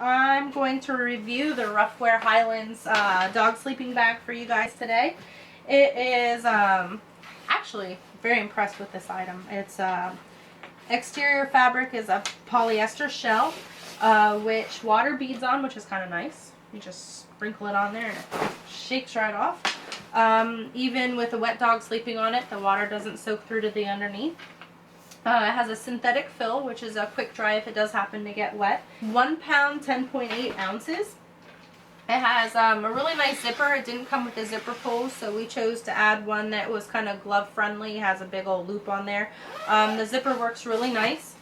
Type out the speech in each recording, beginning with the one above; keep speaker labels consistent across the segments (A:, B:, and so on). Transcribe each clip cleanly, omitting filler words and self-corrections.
A: I'm going to review the RuffWear Highlands dog sleeping bag for you guys today. It is actually very impressed with this item. Its exterior fabric is a polyester shell, which water beads on, which is kind of nice. You just sprinkle it on there and it shakes right off. Even with a wet dog sleeping on it, the water doesn't soak through to the underneath. It has a synthetic fill, which is a quick dry if it does happen to get wet. 1 pound, 10.8 ounces. It has a really nice zipper. It didn't come with the zipper pulls, so we chose to add one that was kind of glove friendly. It has a big old loop on there. The zipper works really nice.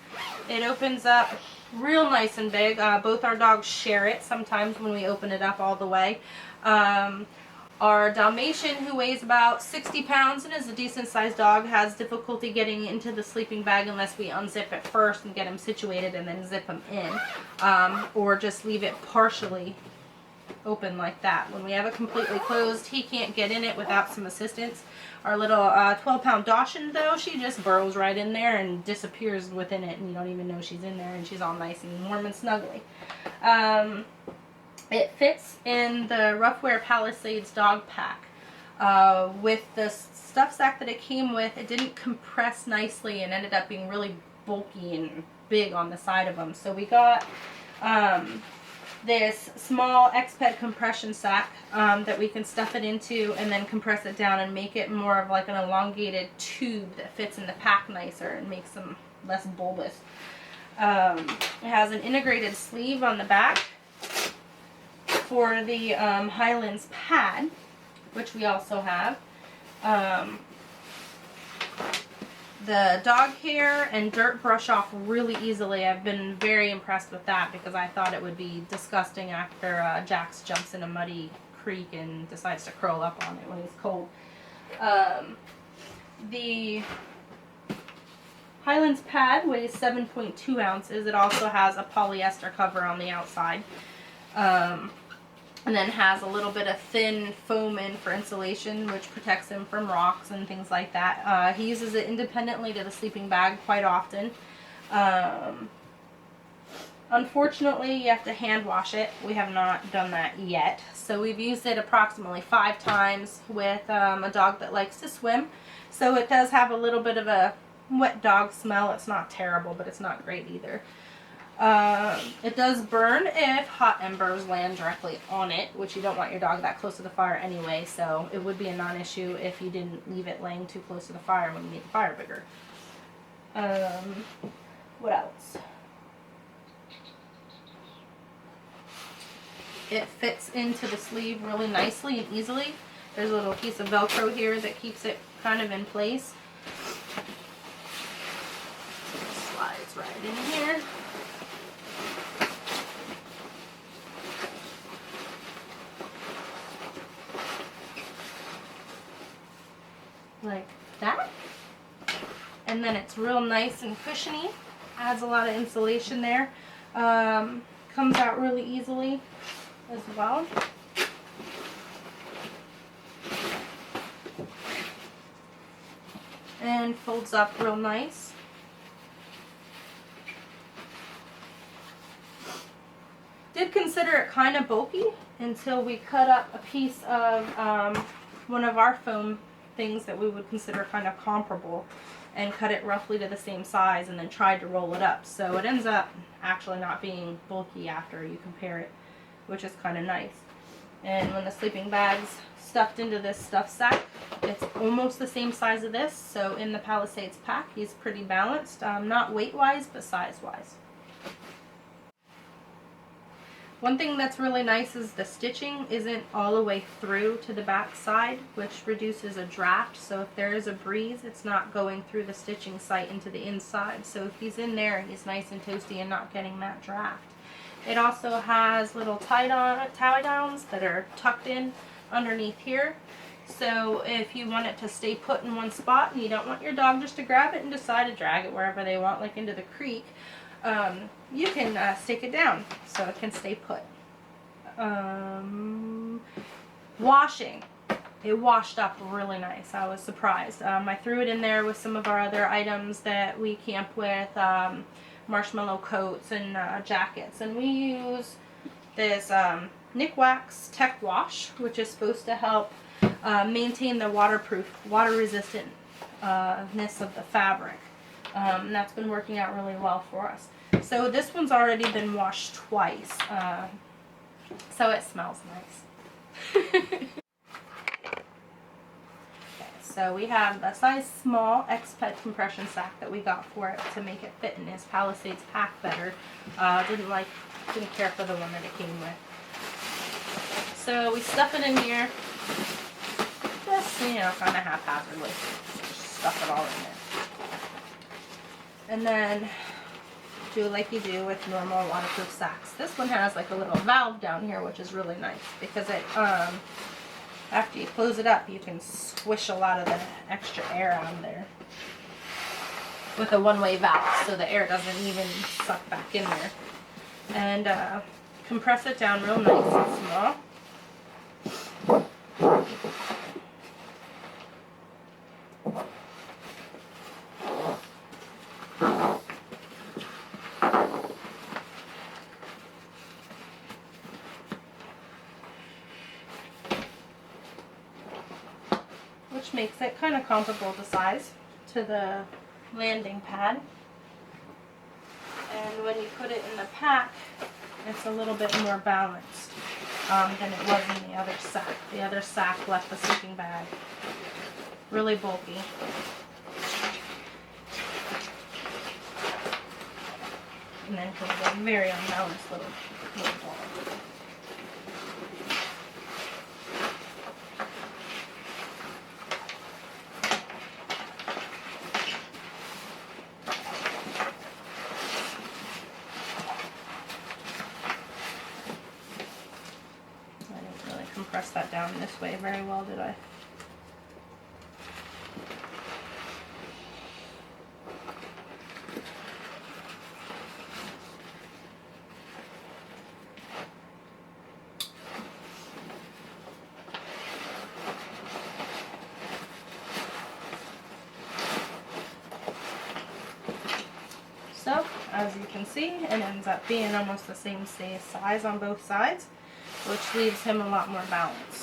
A: It opens up real nice and big. Both our dogs share it sometimes when we open it up all the way. Our Dalmatian, who weighs about 60 pounds and is a decent sized dog, has difficulty getting into the sleeping bag unless we unzip it first and get him situated and then zip him in, or just leave it partially open like that. When we have it completely closed, he can't get in it without some assistance. Our little 12-pound Dachshund, though, she just burrows right in there and disappears within it, and you don't even know she's in there, and she's all nice and warm and snuggly. It fits in the RuffWear Palisades dog pack. With the stuff sack that it came with, it didn't compress nicely and ended up being really bulky and big on the side of them. So we got this small Exped compression sack that we can stuff it into and then compress it down and make it more of like an elongated tube that fits in the pack nicer and makes them less bulbous. It has an integrated sleeve on the back for the Highlands pad, which we also have. The dog hair and dirt brush off really easily. I've been very impressed with that because I thought it would be disgusting after Jax jumps in a muddy creek and decides to curl up on it when he's cold. The Highlands pad weighs 7.2 ounces. It also has a polyester cover on the outside. And then has a little bit of thin foam in for insulation, which protects him from rocks and things like that. He uses it independently to the sleeping bag quite often. Unfortunately, you have to hand wash it. We have not done that yet. So we've used it approximately 5 times with a dog that likes to swim. So it does have a little bit of a wet dog smell. It's not terrible, but it's not great either. It does burn if hot embers land directly on it, which you don't want your dog that close to the fire anyway, so it would be a non-issue if you didn't leave it laying too close to the fire when you made the fire bigger. What else? It fits into the sleeve really nicely and easily. There's a little piece of Velcro here that keeps it kind of in place. It slides right in here. Like that, and then it's real nice and cushiony, adds a lot of insulation there, comes out really easily as well. And folds up real nice. Did consider it kind of bulky until we cut up a piece of one of our foam things that we would consider kind of comparable and cut it roughly to the same size and then tried to roll it up. So it ends up actually not being bulky after you compare it, which is kind of nice. And when the sleeping bag's stuffed into this stuff sack, it's almost the same size of this. So in the Palisades pack, he's pretty balanced, not weight-wise, but size-wise. One thing that's really nice is the stitching isn't all the way through to the back side, which reduces a draft. So if there is a breeze, it's not going through the stitching site into the inside. So if he's in there, he's nice and toasty and not getting that draft. It also has little tie downs that are tucked in underneath here. So if you want it to stay put in one spot and you don't want your dog just to grab it and decide to drag it wherever they want, like into the creek, you can stick it down so it can stay put. Washing. It washed up really nice. I was surprised. I threw it in there with some of our other items that we camp with. marshmallow coats and jackets. And we use this Nick Wax Tech Wash, which is supposed to help maintain the water resistantness of the fabric. And that's been working out really well for us. So this one's already been washed twice, so it smells nice. Okay, so we have a size small Exped compression sack that we got for it to make it fit in his Palisades pack better. Didn't care for the one that it came with. So we stuff it in here, just, you know, kind of haphazardly. Just stuff it all in there. And then do like you do with normal waterproof sacks. This one has like a little valve down here, which is really nice because it, after you close it up, you can swish a lot of the extra air out of there with a one-way valve, so the air doesn't even suck back in there. And compress it down real nice and small. Which makes it kind of comparable to size to the landing pad. And when you put it in the pack, it's a little bit more balanced than it was in the other sack. The other sack left the sleeping bag really bulky. And then can get a very unbalanced little ball. Compress that down this way very well, did I? So, as you can see, it ends up being almost the same size on both sides, which leaves him a lot more balanced.